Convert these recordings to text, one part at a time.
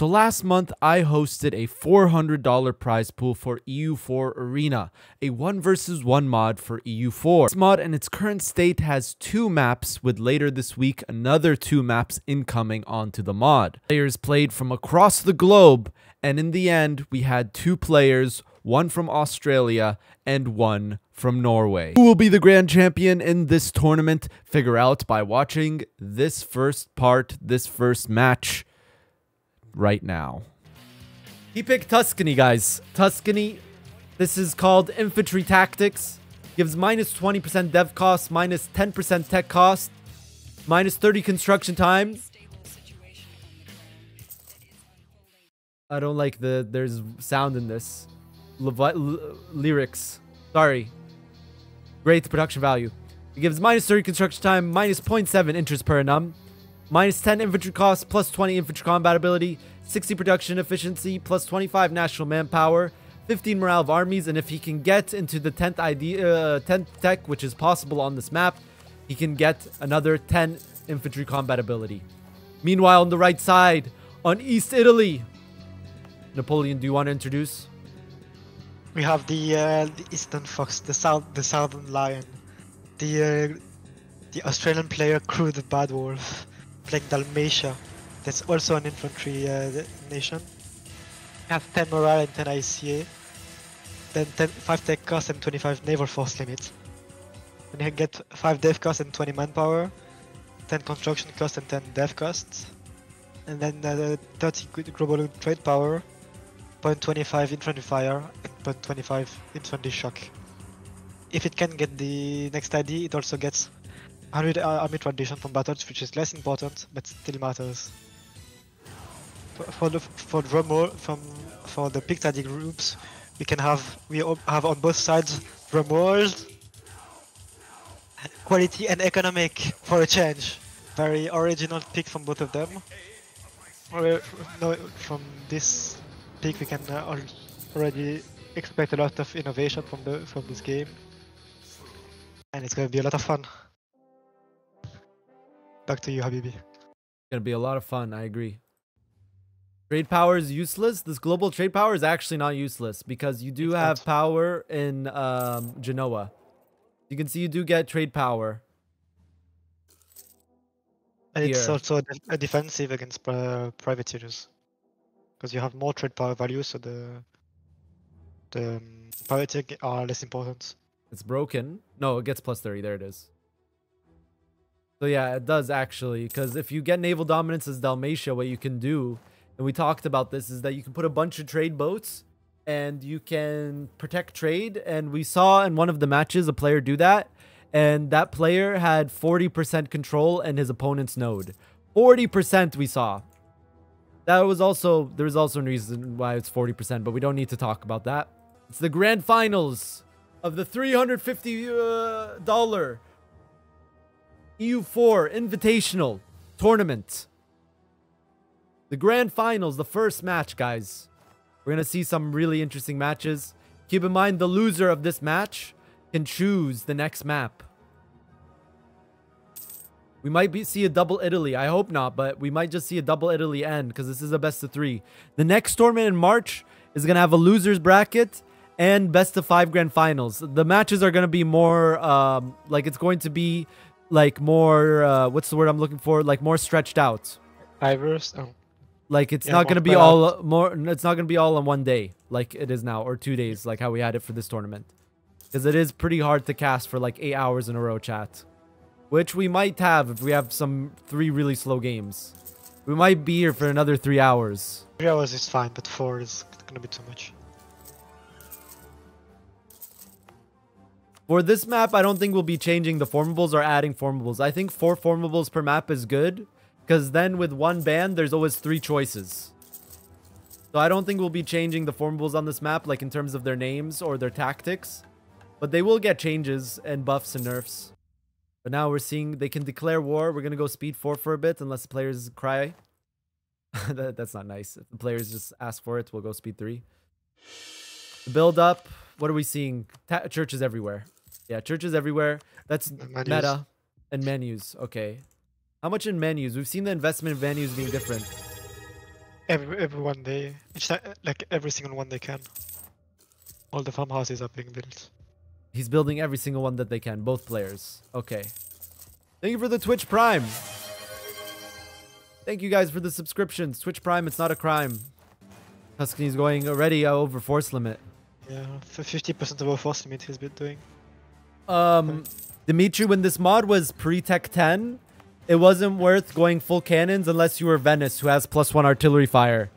So last month, I hosted a $400 prize pool for EU4 Arena, a 1 versus 1 mod for EU4. This mod in its current state has 2 maps, with later this week another 2 maps incoming onto the mod. Players played from across the globe, and in the end, we had 2 players, one from Australia and one from Norway. Who will be the grand champion in this tournament? Figure out by watching this first match right now. He picked Tuscany, guys. Tuscany, this is called Infantry Tactics. Gives minus 20% dev cost, minus 10% tech cost, minus 30 construction time. I don't like there's sound in this. Lyrics. Sorry. Great production value. It gives minus 30 construction time, minus 0.7 interest per annum, minus 10 infantry cost, plus 20 infantry combat ability, 60 production efficiency, plus 25 national manpower, 15 morale of armies, and if he can get into the 10th tech, which is possible on this map, he can get another 10 infantry combat ability. Meanwhile, on the right side, on East Italy, Napoleon, do you want to introduce? We have the Eastern Fox, the Southern Lion, the Australian player Cruderbadwolf, playing Dalmatia. That's also an infantry nation. We have 10 morale and 10 ICA, then 5 tech cost and 25 naval force limit. Then you get 5 dev cost and 20 manpower, 10 construction cost and 10 dev cost, and then 30 global trade power, 0.25 infantry fire, and 0.25 infantry shock. If it can get the next ID, it also gets 100 army tradition from battles, which is less important, but still matters. For the picked ID groups, we have on both sides drum rolls, quality and economic for a change. Very original pick from both of them. From this pick, we can already expect a lot of innovation from this game, and it's gonna be a lot of fun. Back to you, Habibi. Gonna be a lot of fun, I agree. Trade power is useless. This global trade power is actually not useless because you do have power in Genoa. You can see you do get trade power. And it's also a defensive against privateers, because you have more trade power value, so the privateers are less important. It's broken. No, it gets plus 30. There it is. So yeah, it does actually, because if you get naval dominance as Dalmatia, what you can do, and we talked about this, is that you can put a bunch of trade boats and you can protect trade. And we saw in one of the matches a player do that, and that player had 40% control in his opponent's node. 40% we saw. There was also a reason why it's 40%, but we don't need to talk about that. It's the grand finals of the $350 EU4 Invitational Tournament. The grand finals, the first match, guys. We're going to see some really interesting matches. Keep in mind, the loser of this match can choose the next map. We might see a double Italy. I hope not, but we might just see a double Italy end, because this is a best of 3. The next tournament in March is going to have a loser's bracket and best of 5 grand finals. The matches are going to be more, it's going to be like more, what's the word I'm looking for? Like more stretched out. Diverse? Oh. Like it's not going to be all it's not going to be all in one day like it is now, or 2 days like how we had it for this tournament. Because it is pretty hard to cast for like 8 hours in a row, chat. Which we might have if we have 3 really slow games. We might be here for another 3 hours. 3 hours is fine, but 4 is going to be too much. For this map, I don't think we'll be changing the formables or adding formables. I think 4 formables per map is good, because then with 1 band, there's always 3 choices. So I don't think we'll be changing the formables on this map, like in terms of their names or their tactics. But they will get changes and buffs and nerfs. But now we're seeing they can declare war. We're going to go speed 4 for a bit, unless the players cry. That's not nice. If the players just ask for it, we'll go speed 3. The build up. What are we seeing? Churches everywhere. Yeah, churches everywhere. That's meta and menus. Okay. How much in menus? We've seen the investment in menus being different. every one day, like every single one they can. All the farmhouses are being built. He's building every single one that they can. Both players. Okay. Thank you for the Twitch Prime. Thank you guys for the subscriptions. Twitch Prime, it's not a crime. Tuscany's going already over force limit. Yeah, 50% of our force limit he's been doing. Dimitri, when this mod was pre-Tech 10, it wasn't worth going full cannons unless you were Venice, who has +1 artillery fire.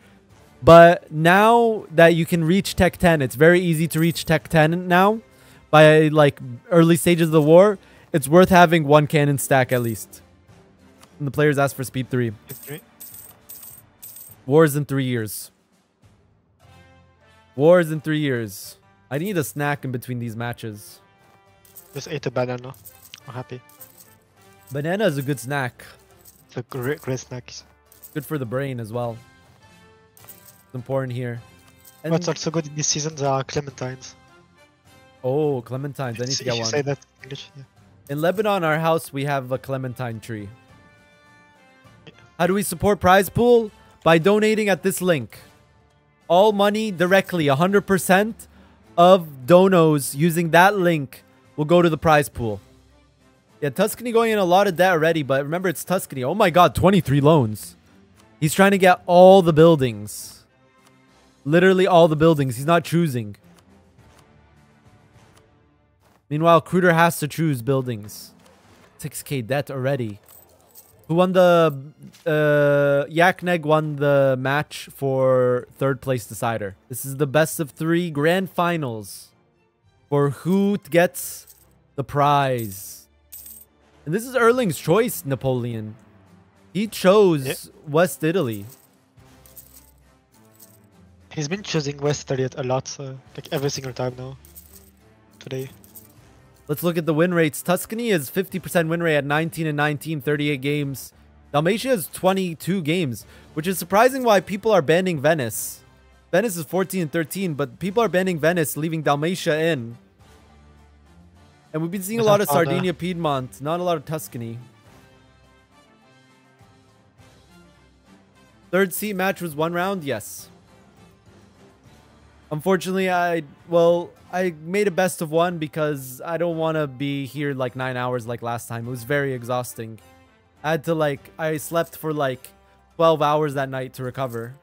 But now that you can reach Tech 10, it's very easy to reach Tech 10 now. By like early stages of the war, it's worth having 1 cannon stack at least. And the players ask for speed 3. Wars in 3 years. Wars in 3 years. I need a snack in between these matches. Just ate a banana. I'm happy. Banana is a good snack. It's a great snack. Good for the brain as well. It's important here. And what's also good in this season are clementines. Oh, clementines. I need to get one. Say that in English, yeah. In Lebanon, our house, we have a clementine tree. Yeah. How do we support Prizepool? By donating at this link. All money directly, 100% of donos using that link will go to the prize pool. Yeah, Tuscany going in a lot of debt already, but remember it's Tuscany. Oh my god, 23 loans. He's trying to get all the buildings. Literally all the buildings. He's not choosing. Meanwhile, Cruder has to choose buildings. 6k debt already. Who won the... Yakneg won the match for 3rd place decider. This is the best of 3 grand finals for who gets the prize. And this is Erling's choice, Napoleon. He chose West Italy. He's been choosing West Italy a lot, like every single time now. Today. Let's look at the win rates. Tuscany is 50% win rate at 19 and 19, 38 games. Dalmatia is 22 games, which is surprising why people are banning Venice. Venice is 14 and 13, but people are banning Venice, leaving Dalmatia in. And we've been seeing a lot of Sardinia, Piedmont, not a lot of Tuscany. 3rd seat match was 1 round? Yes. Unfortunately, I made a best of 1 because I don't want to be here like 9 hours like last time. It was very exhausting. I had to I slept for like 12 hours that night to recover.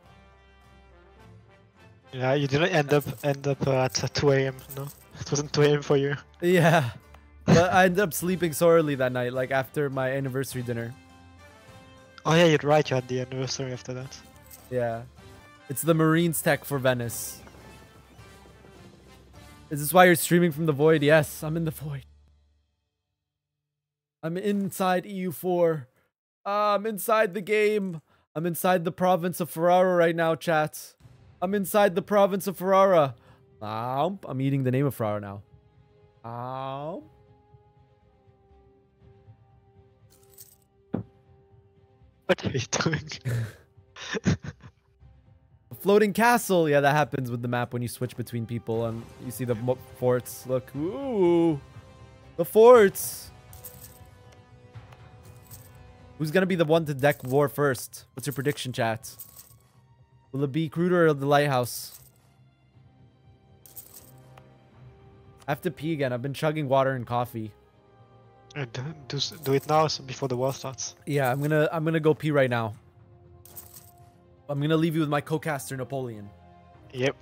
Yeah, you didn't end up at 2 a.m. No, it wasn't 2 a.m. for you. Yeah, but I ended up sleeping so early that night, like after my anniversary dinner. Oh yeah, you're right. You had the anniversary after that. Yeah, it's the Marines tech for Venice. Is this why you're streaming from the void? Yes, I'm in the void. I'm inside EU4. I'm inside the game. I'm inside the province of Ferrara right now, chat. I'm inside the province of Ferrara. I'm eating the name of Ferrara now. What are you doing? A floating castle. Yeah, that happens with the map when you switch between people and you see the forts. Look. Ooh. The forts. Who's going to be the one to deck war first? What's your prediction, chat? Will it be Cruder or the Lighthouse? I have to pee again. I've been chugging water and coffee. Do it now before the war starts. Yeah, I'm gonna go pee right now. I'm gonna leave you with my co-caster Napoleon. Yep.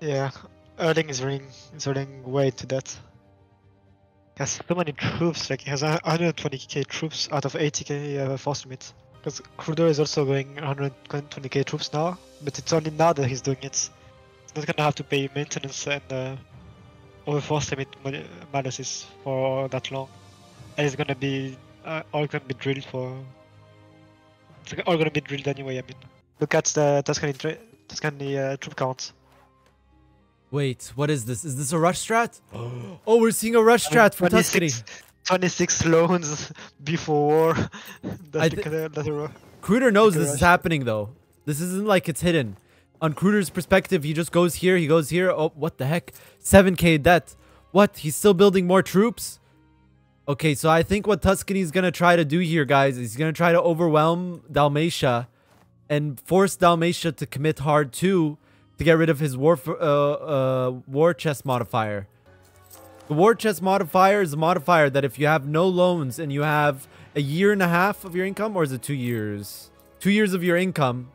Yeah. Erling is running way to that. He has so many troops, like he has 120k troops out of 80k force limit. Because Cruder is also going 120k troops now, but it's only now that he's doing it. He's not gonna have to pay maintenance and over force limit malices for that long. And it's gonna be all gonna be drilled for. It's all gonna be drilled anyway. I mean, look at the Tuscany troop count. Wait, what is this? Is this a rush strat? Oh, we're seeing a rush strat for Tuscany. 26 loans before war. Cruder knows this is happening though. This isn't like it's hidden. On Cruder's perspective, he just goes here, he goes here. Oh, what the heck? 7k debt. What? He's still building more troops? Okay, so I think what Tuscany's gonna try to do here, guys, is he's gonna try to overwhelm Dalmatia and force Dalmatia to commit hard too to get rid of his war chest modifier. The war chest modifier is a modifier that if you have no loans and you have a year and a half of your income, or is it 2 years? 2 years of your income,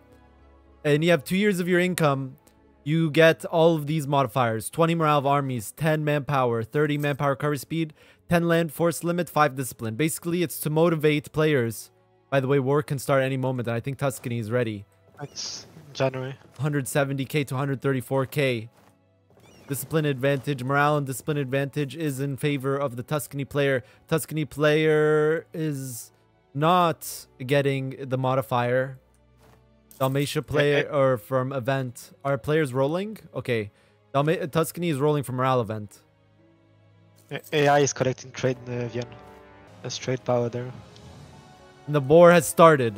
and you have 2 years of your income, you get all of these modifiers: 20 morale of armies, 10 manpower, 30 manpower recovery speed, 10 land force limit, 5 discipline. Basically, it's to motivate players. By the way, war can start any moment, and I think Tuscany is ready. It's January. 170k to 134k. Discipline advantage, morale and discipline advantage is in favor of the Tuscany player. Tuscany player is not getting the modifier. Dalmatia player or from event. Are players rolling? Okay. Tuscany is rolling from morale event. AI is collecting trade in Vienna. There's trade power there. And the war has started.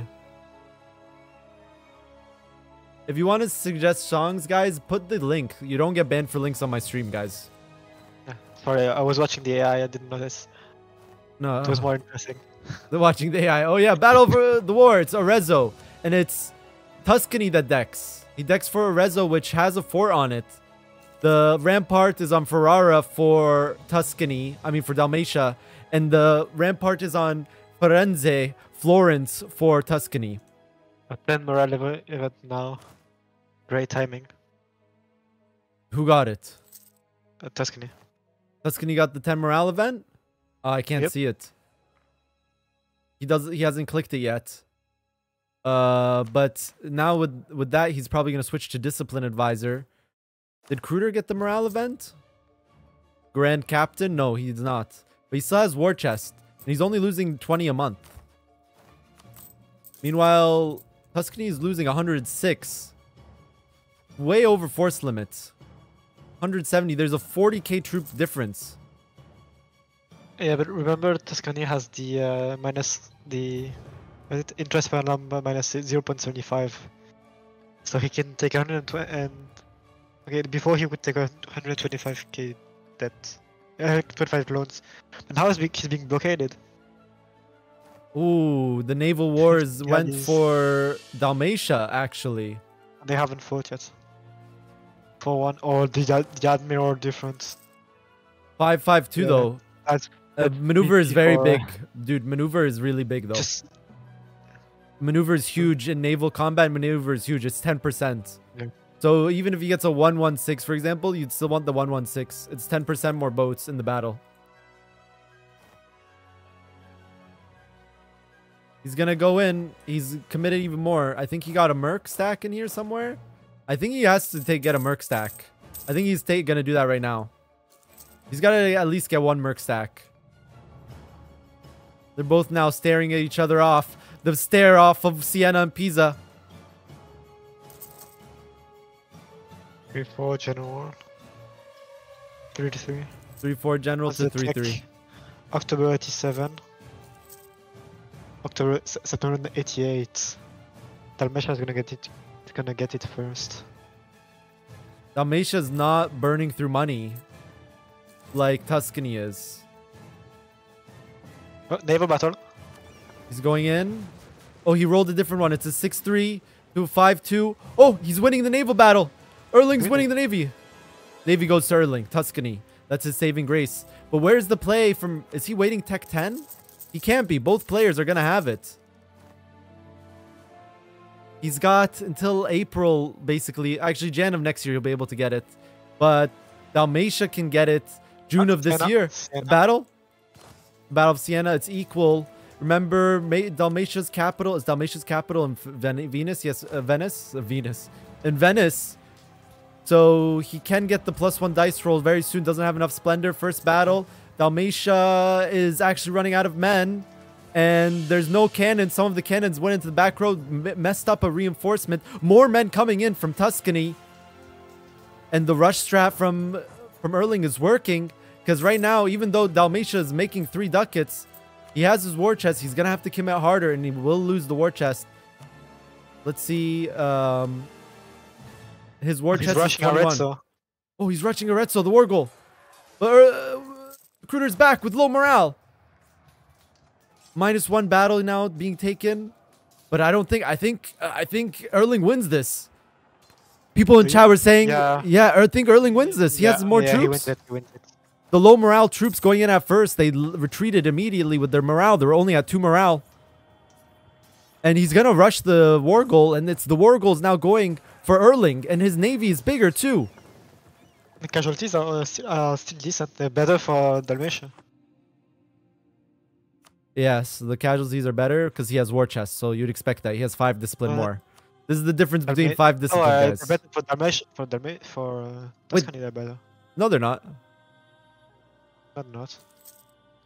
If you want to suggest songs, guys, put the link. You don't get banned for links on my stream, guys. Yeah, sorry, I was watching the AI. I didn't notice. No. It was more interesting. Watching the AI. Oh, yeah. Battle for the war. It's Arezzo. And it's Tuscany that decks. He decks for Arezzo, which has a fort on it. The rampart is on Ferrara for Tuscany. I mean, for Dalmatia. And the rampart is on Firenze, Florence for Tuscany. A 10 morale event now. Great timing. Who got it? Tuscany. Tuscany got the 10 morale event? I can't see it. He hasn't clicked it yet. But now with that, he's probably gonna switch to discipline advisor. Did Cruder get the morale event? Grand Captain? No, he did not. But he still has war chest. And he's only losing 20 a month. Meanwhile, Tuscany is losing 106. Way over force limits. 170. There's a 40k troop difference. Yeah, but remember Tuscany has the interest per number minus 0.75. So he can take 120 and okay, before he would take 125k debt. 25 loans. And how is he's being blockaded? Ooh, the naval wars went for Dalmatia, actually. They haven't fought yet. 4-1 or the Admiral difference. 5-5-2 though. Maneuver is very big. Dude, maneuver is really big though. Maneuver is huge in naval combat. Maneuver is huge. It's 10%. Yeah. So even if he gets a 116, for example, you'd still want the 116. It's 10% more boats in the battle. He's gonna go in. He's committed even more. I think he got a Merc stack in here somewhere. I think he has to get a Merc stack. I think he's gonna do that right now. He's gotta at least get one Merc stack. They're both now staring at each other off. The stare off of Siena and Pisa. 3-4 general. 3-3. 3-4 general to 3-3. October 87. September 88. Dalmatia is gonna get it. It's gonna get it first. Dalmatia's not burning through money like Tuscany is. Oh, naval battle. He's going in. Oh, he rolled a different one. It's a 6-3 to a 5-2. Oh, he's winning the naval battle. Erling's winning the navy. Navy goes to Erling. Tuscany. That's his saving grace. But where's the play from? Is he waiting Tech 10? He can't be. Both players are going to have it. He's got until April, basically. Actually, Jan of next year, he'll be able to get it. But Dalmatia can get it June of this year. Battle of Siena. It's equal. Remember, Dalmatia's capital is in Venice. Yes, Venus. In Venice. So he can get the +1 dice roll very soon. Doesn't have enough splendor. First battle. Dalmatia is actually running out of men. And there's no cannon. Some of the cannons went into the back row. Messed up a reinforcement. More men coming in from Tuscany. And the rush strat from Erling is working. Because right now, even though Dalmatia is making 3 ducats, he has his war chest. He's going to have to commit harder. And he will lose the war chest. Let's see. His war chest is 21. Arezzo. Oh, he's rushing Arezzo, the war goal. Cruder's back with low morale. -1 battle now being taken. But I don't think. I think Erling wins this. People in chat were saying, yeah, I think Erling wins this. He has more troops. He wins it. The low morale troops going in at first, they retreated immediately with their morale. They were only at 2 morale. And he's going to rush the war goal, and it's the war goals now going for Erling, and his navy is bigger too. The casualties are still decent. They're better for Dalmatia. Yes, the casualties are better because he has war chest, so you'd expect that. He has 5 discipline more. This is the difference between 5 discipline guys. They're better for Dalmatia, for Tuscany, they're better. No, they're not. Not.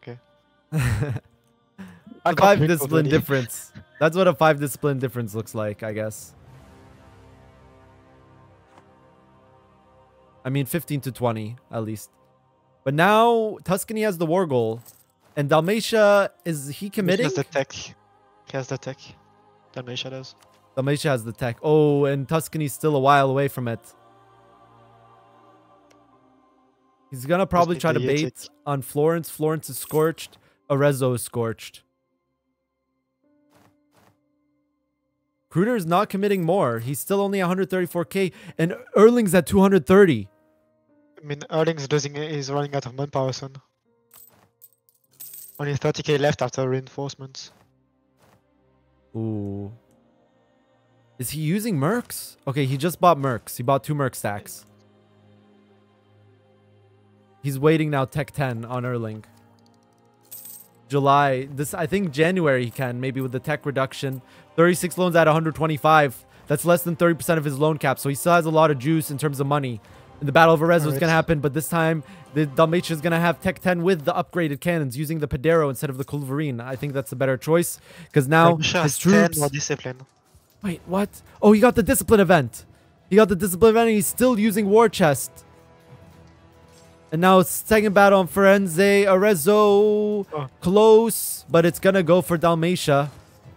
Okay. A 5 discipline difference. That's what a 5 discipline difference looks like, I guess. I mean, 15 to 20, at least. But now, Tuscany has the war goal. And Dalmatia, is he committing? He has the tech. He has the tech. Dalmatia does. Dalmatia has the tech. Oh, and Tuscany's still a while away from it. He's gonna probably try to bait on Florence. Florence is scorched. Arezzo is scorched. Kruder is not committing more. He's still only 134k, and Erling's at 230. I mean, Erling's he's running out of manpower soon. Only 30k left after reinforcements. Ooh. Is he using mercs? Okay, he just bought mercs. He bought 2 merc stacks. He's waiting now tech 10 on Erling. July. I think January he can, maybe with the tech reduction. 36 loans at 125. That's less than 30% of his loan cap. So he still has a lot of juice in terms of money. And the Battle of Arezzo is going to happen, but this time the Dalmatia is going to have tech 10 with the upgraded cannons using the Pedero instead of the Culverine. I think that's a better choice because now his troops... more discipline. Wait, what? Oh, he got the discipline event. He got the discipline event and he's still using war chest. And now it's second battle on Firenze. Arezzo close, but it's going to go for Dalmatia.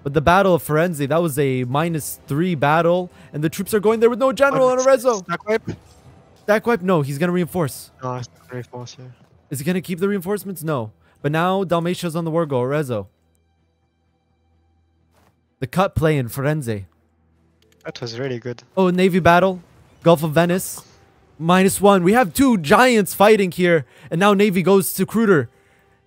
But the Battle of Firenze, that was a -3 battle. And the troops are going there with no general on Arezzo. Stack wipe? Stack wipe? No, he's going to reinforce. No, it's not reinforce, yeah. Is he going to keep the reinforcements? No. But now Dalmatia's on the war goal. Arezzo. The cut play in Firenze. That was really good. Oh, Navy battle. Gulf of Venice. -1. We have 2 giants fighting here. And now Navy goes to Kruder.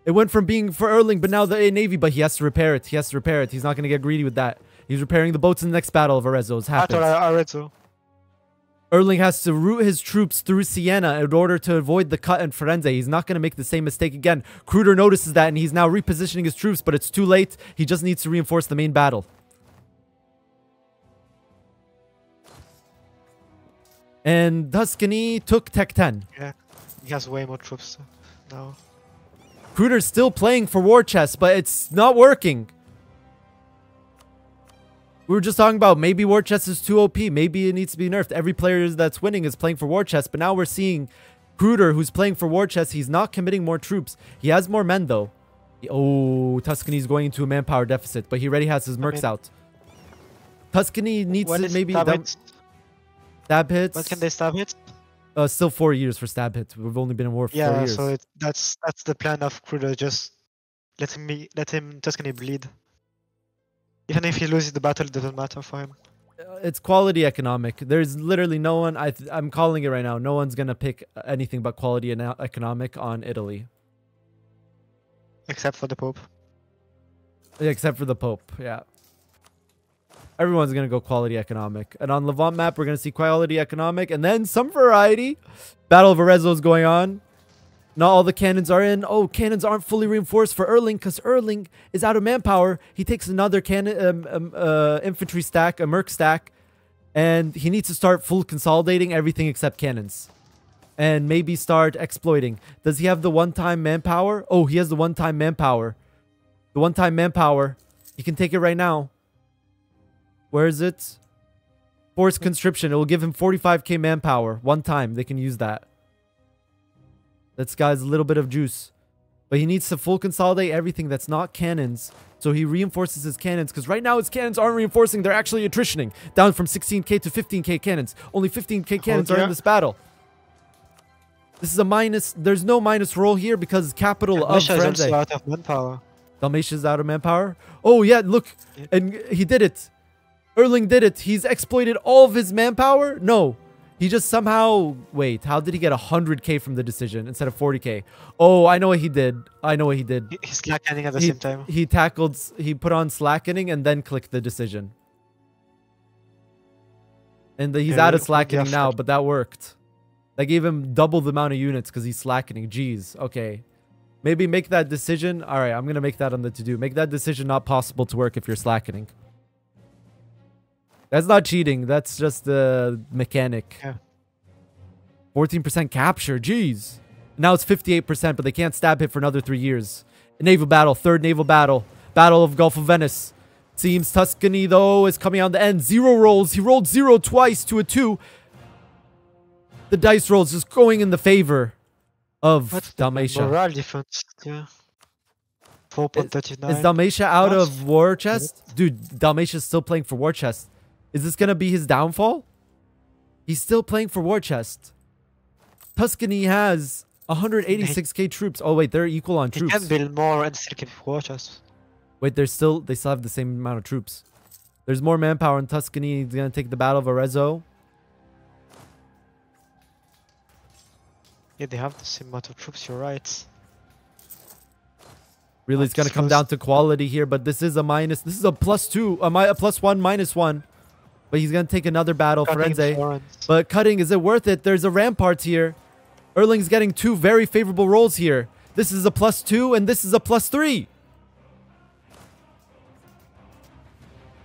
It went from being for Erling, but now the Navy. But he has to repair it. He has to repair it. He's not going to get greedy with that. He's repairing the boats in the next battle of Arezzo. It's happened. Arezzo. Erling has to route his troops through Siena in order to avoid the cut in Firenze. He's not going to make the same mistake again. Kruder notices that, and he's now repositioning his troops, but it's too late. He just needs to reinforce the main battle. And Tuscany took tech 10. Yeah, he has way more troops now. Kruder's still playing for war chest, but it's not working. We were just talking about maybe war chest is too OP. Maybe it needs to be nerfed. Every player that's winning is playing for war chest, but now we're seeing Kruder, who's playing for war chest. He's not committing more troops. He has more men, though. Oh, Tuscany's going into a manpower deficit, but he already has his mercs out. Tuscany needs to maybe... Stab hits. What can they stab hits? Still 4 years for stab hits. We've only been in war for 4 years. Yeah, so that's the plan of Kruder. Just let him Tuscany bleed. Even if he loses the battle, it doesn't matter for him. It's quality economic. There's literally no one. I'm calling it right now. No one's gonna pick anything but quality economic on Italy, except for the Pope. Except for the Pope, yeah. Everyone's going to go quality economic. And on Levant map, we're going to see quality economic. And then some variety. Battle of Arezzo is going on. Not all the cannons are in. Oh, cannons aren't fully reinforced for Erling because Erling is out of manpower. He takes another cannon, infantry stack, a merc stack. And he needs to start full consolidating everything except cannons. And maybe start exploiting. Does he have the one-time manpower? Oh, he has the one-time manpower. The one-time manpower. He can take it right now. Where is it? Forced conscription. It will give him 45k manpower. One time. They can use that. This guy's a little bit of juice. But he needs to full consolidate everything that's not cannons. So he reinforces his cannons. Because right now his cannons aren't reinforcing. They're actually attritioning. Down from 16k to 15k cannons. Only 15k cannons are in this battle. This is a minus. There's no minus roll here because capital of Firenze. Out of manpower. Dalmatia's out of manpower. Oh, yeah. Look. And he did it. Erling did it. He's exploited all of his manpower. No. He just somehow... Wait, how did he get 100k from the decision instead of 40k? Oh, I know what he did. I know what he did. He's slackening at the same time. He tackled... He put on slackening and then clicked the decision. And he's out of slackening now, but that worked. That gave him double the amount of units because he's slackening. Jeez. Okay. Maybe make that decision. All right, I'm going to make that on the to-do. Make that decision not possible to work if you're slackening. That's not cheating. That's just the mechanic. Yeah. 14% capture. Jeez. Now it's 58%, but they can't stab hit for another 3 years. Naval battle. Third naval battle. Battle of Gulf of Venice. Seems Tuscany, though, is coming on the end. 0 rolls. He rolled 0 twice to a 2. The dice rolls just going in the favor of Dalmatia. Morale difference. Yeah. 4.39. Is Dalmatia out of war chest? Dude, Dalmatia's still playing for war chest. Is this going to be his downfall? He's still playing for war chest. Tuscany has 186k troops. Oh, wait, they're equal on troops. He can build more and still keep war chest. Wait, they still have the same amount of troops. There's more manpower in Tuscany. He's going to take the Battle of Arezzo. Yeah, they have the same amount of troops, you're right. Really, it's going to come down to quality here, but this is a minus. This is a +2, a +1, -1. But he's going to take another battle, Firenze. But cutting, is it worth it? There's a rampart here. Erling's getting 2 very favorable rolls here. This is a +2, and this is a +3.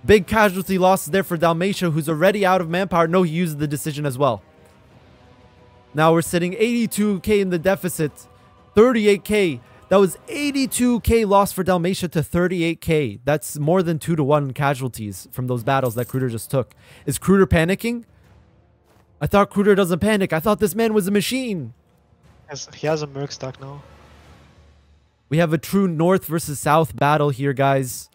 Big casualty losses there for Dalmatia, who's already out of manpower. No, he used the decision as well. Now we're sitting 82k in the deficit. 38k. That was 82k loss for Dalmatia to 38k. That's more than 2 to 1 casualties from those battles that Cruder just took. Is Cruder panicking? I thought Cruder doesn't panic. I thought this man was a machine. He has a Merc stack now. We have a true north versus south battle here, guys.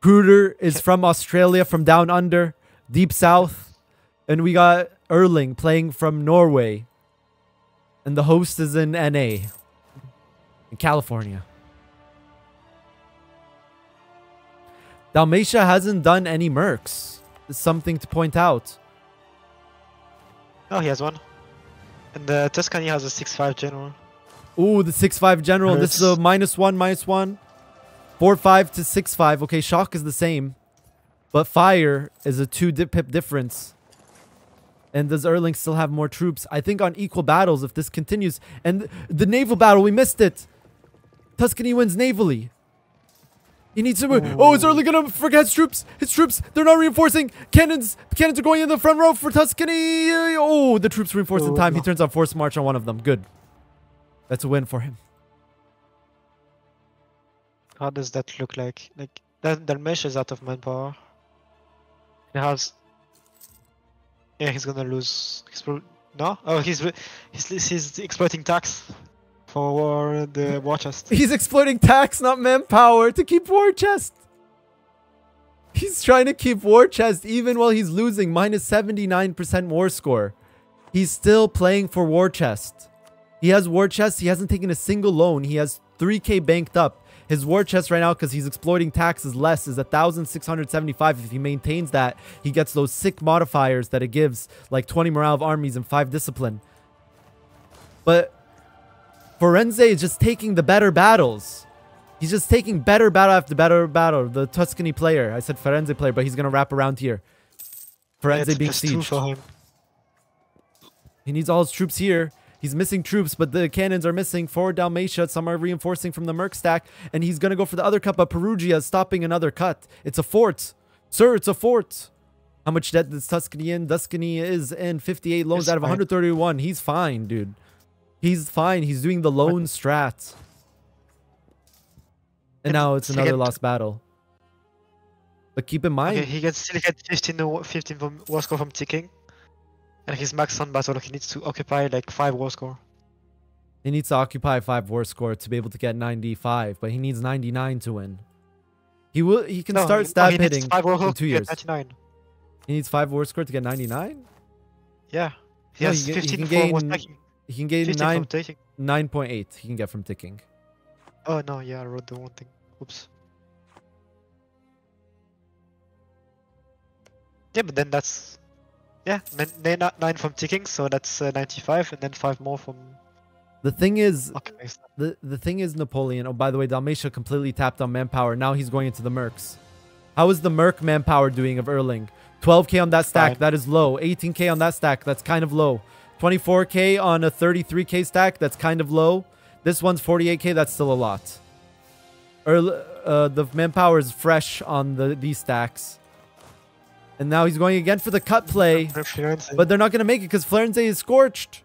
Cruder is from Australia, from down under, deep south. And we got Erling playing from Norway. And the host is in NA. In California. Dalmatia hasn't done any mercs. It's something to point out. Oh, he has one. And the Tuscany has a 6-5 general. Ooh, the 6-5 general. This is a -1, -1. 4-5 to 6-5. Okay, shock is the same. But fire is a 2 pip difference. And does Erling still have more troops? I think on equal battles if this continues. And the naval battle, we missed it. Tuscany wins navally. He needs to move. Oh, is Erling gonna forget his troops? His troops, they're not reinforcing. Cannons are going in the front row for Tuscany. Oh, the troops reinforce in time. He turns on forced march on one of them. Good. That's a win for him. How does that look like? Like, Dalmatia is out of manpower. He has... Yeah, he's gonna lose. No? Oh, he's exploiting tax for the war chest. He's exploiting tax, not manpower, to keep war chest. He's trying to keep war chest even while he's losing -79% war score. He's still playing for war chest. He has war chest. He hasn't taken a single loan. He has 3k banked up. His war chest right now, because he's exploiting taxes less, is 1,675. If he maintains that, he gets those sick modifiers that it gives, like 20 morale of armies and 5 discipline. But Firenze is just taking the better battles. He's just taking better battle after better battle. The Tuscany player. I said Firenze player, but he's going to wrap around here. Firenze being sieged. He needs all his troops here. He's missing troops, but the cannons are missing for Dalmatia. Some are reinforcing from the Merc stack, and he's going to go for the other cut, but Perugia is stopping another cut. It's a fort. Sir, it's a fort. How much debt does Tuscany in? Tuscany is in 58 loans out of 131. He's fine, dude. He's fine. He's doing the loan strat. And now it's another lost battle. But keep in mind... Okay, he can still get 15 war score from ticking. And his max on battle, he needs to occupy like 5 war score. He needs to occupy 5 war score to be able to get 95, but he needs 99 to win. He can start stab hitting in 2 years. 99. He needs 5 war score to get 99? Yeah. He has 15 from taking. He can gain 9.8 he can get from ticking. Oh no, yeah, I wrote the one thing. Oops. Yeah, but then that's... Yeah, 9 from ticking, so that's 95, and then 5 more from... The thing is, Okay, the thing is, Napoleon. Oh, by the way, Dalmatia completely tapped on manpower. Now he's going into the Mercs. How is the Merc manpower doing of Erling? 12k on that stack, fine. that is low. 18k on that stack, that's kind of low. 24k on a 33k stack, that's kind of low. This one's 48k, that's still a lot. The manpower is fresh on these stacks. And now he's going again for the cut play. But they're not going to make it because Firenze is scorched.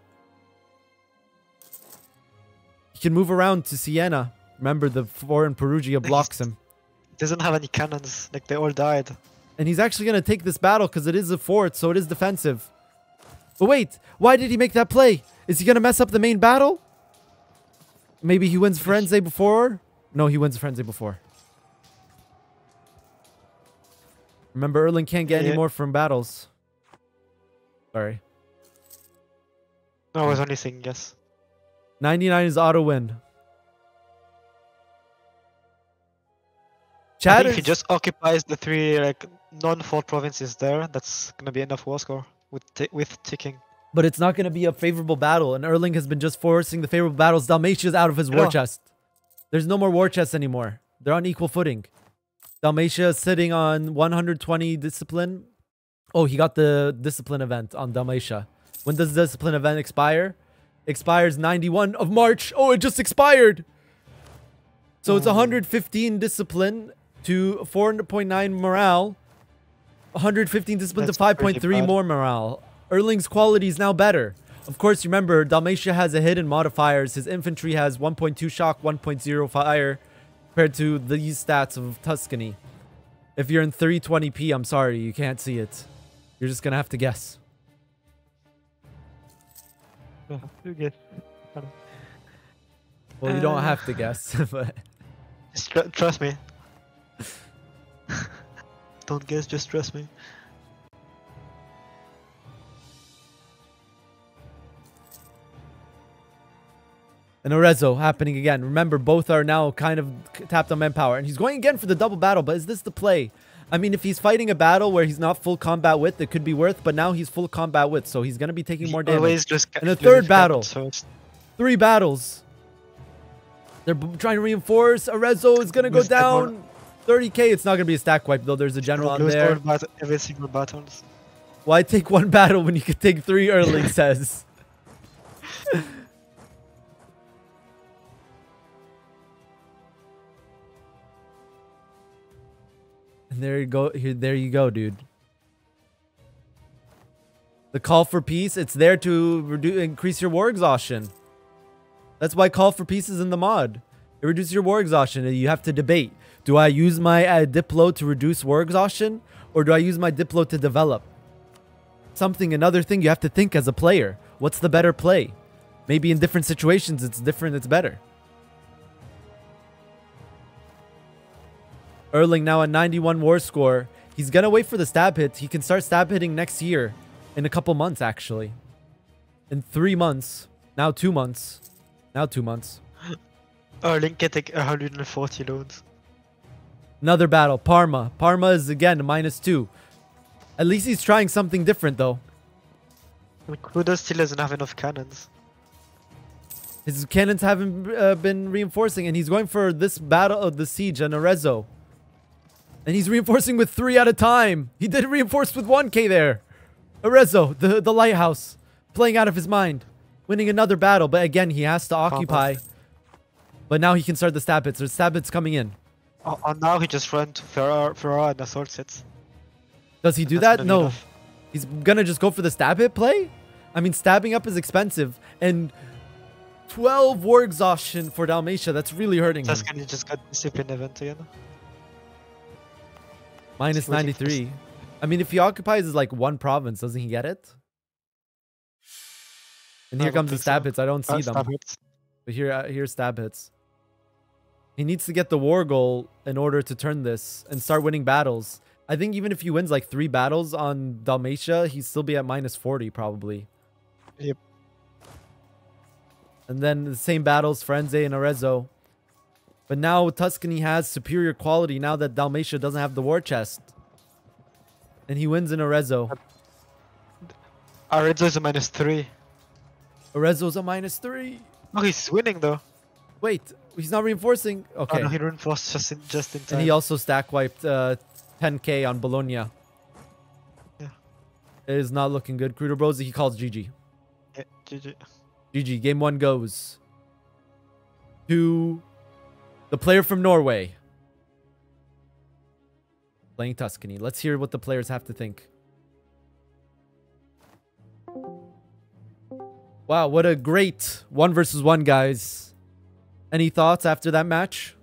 He can move around to Siena. Remember, the foreign Perugia blocks him. He doesn't have any cannons. Like, they all died. And he's actually going to take this battle because it is a fort, so it is defensive. But wait, why did he make that play? Is he going to mess up the main battle? Maybe he wins Firenze before? No, he wins Firenze before. Remember, Erling can't get any more from battles. Sorry. No, I was only saying yes. 99 is auto win. I think if he just occupies the 3 like non-fort provinces there, that's gonna be enough war score with ticking. But it's not gonna be a favorable battle, and Erling has been just forcing the favorable battles. Dalmatia's out of his war chest. There's no more war chests anymore. They're on equal footing. Dalmatia is sitting on 120 discipline. Oh, he got the discipline event on Dalmatia. When does the discipline event expire? Expires 91 of March. Oh, it just expired. So it's 115 discipline to 4.9 morale. 115 discipline to 5.3 more morale. Erling's quality is now better. Of course, remember, Dalmatia has a hidden modifiers. His infantry has 1.2 shock, 1.0 fire, compared to these stats of Tuscany. If you're in 320p, I'm sorry, you can't see it. You're just gonna have to guess. You guess. Well, you don't have to guess, but... Just trust me. Don't guess, just trust me. And Arezzo happening again. Remember, both are now kind of tapped on manpower. And he's going again for the double battle, but is this the play? I mean, if he's fighting a battle where he's not full combat width, it could be worth, but now he's full combat width, so he's going to be taking more damage. And the third battle. 3 battles. They're trying to reinforce. Arezzo is going to go down. 30k. It's not going to be a stack wipe, though. There's a general on there. Every single battle. Why take 1 battle when you could take 3, Erling says. And there you go. There you go, dude. The call for peace, it's there to increase your war exhaustion. That's why call for peace is in the mod. It reduces your war exhaustion. You have to debate. Do I use my Diplo to reduce war exhaustion? Or do I use my Diplo to develop? Another thing you have to think as a player. What's the better play? Maybe in different situations, it's different, it's better. Erling now at 91 war score. He's going to wait for the stab hits. He can start stab hitting next year. In a couple months, actually. In 3 months. Now 2 months. Now 2 months. Erling getting 140 loans. Another battle. Parma. Parma is again -2. At least he's trying something different, though. Crudo still doesn't have enough cannons. His cannons haven't been reinforcing, and he's going for this battle of the siege on Arezzo. And he's reinforcing with 3 at a time. He did reinforce with 1k there. Arezzo, the Lighthouse, playing out of his mind. Winning another battle, but again, he has to occupy. But now he can start the stab hits. There's stab hits coming in. Oh, now he just ran to Ferrara and assault hits. Does he do that? No. He's gonna just go for the stab hit play? I mean, stabbing up is expensive. And 12 war exhaustion for Dalmatia. That's really hurting him. Tuscany just got discipline event again. Minus 93. I mean, if he occupies like 1 province, doesn't he get it? And here comes the stab hits. I don't see them. But here's stab hits. He needs to get the war goal in order to turn this and start winning battles. I think even if he wins like 3 battles on Dalmatia, he'd still be at minus 40 probably. Yep. And then the same battles, Firenze and Arezzo. But now Tuscany has superior quality now that Dalmatia doesn't have the war chest. And he wins in Arezzo. Arezzo is a -3. Arezzo's a -3. Oh, he's winning though. Wait, he's not reinforcing. Oh Okay. no, he reinforced just in time. And he also stack wiped 10k on Bologna. Yeah. It is not looking good. Cruderbadwolf, he calls GG. Yeah, GG. GG. Game 1 goes to the player from Norway. Playing Tuscany. Let's hear what the players have to think. Wow, what a great 1 versus 1, guys. Any thoughts after that match?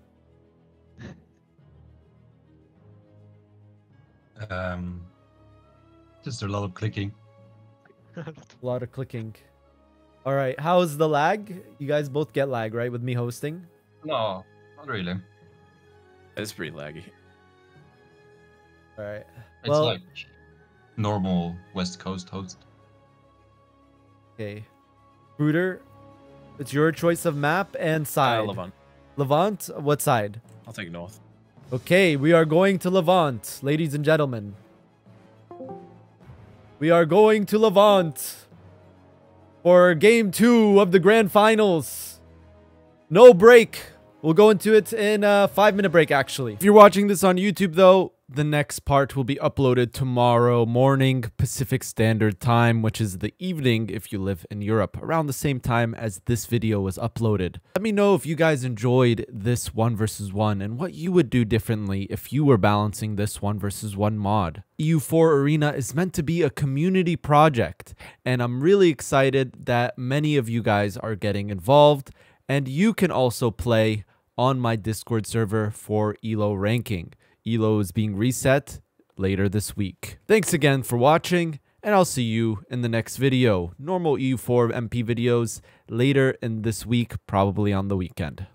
Just a lot of clicking. A lot of clicking. All right, how's the lag? You guys both get lag, right, with me hosting? No, not really. It's pretty laggy. All right. It's Well, like normal West Coast host. okay. Bruder, it's your choice of map and side. Levant. Levant, what side? I'll take North. Okay, we are going to Levant, ladies and gentlemen. We are going to Levant for game 2 of the grand finals. No break. We'll go into it in a 5-minute break, actually. If you're watching this on YouTube, though, the next part will be uploaded tomorrow morning Pacific Standard Time, which is the evening if you live in Europe, around the same time as this video was uploaded. Let me know if you guys enjoyed this 1 versus 1 and what you would do differently if you were balancing this 1 versus 1 mod. EU4 Arena is meant to be a community project, and I'm really excited that many of you guys are getting involved, and you can also play on my Discord server for ELO ranking. ELO is being reset later this week. Thanks again for watching, and I'll see you in the next video. Normal EU4 MP videos later in this week, probably on the weekend.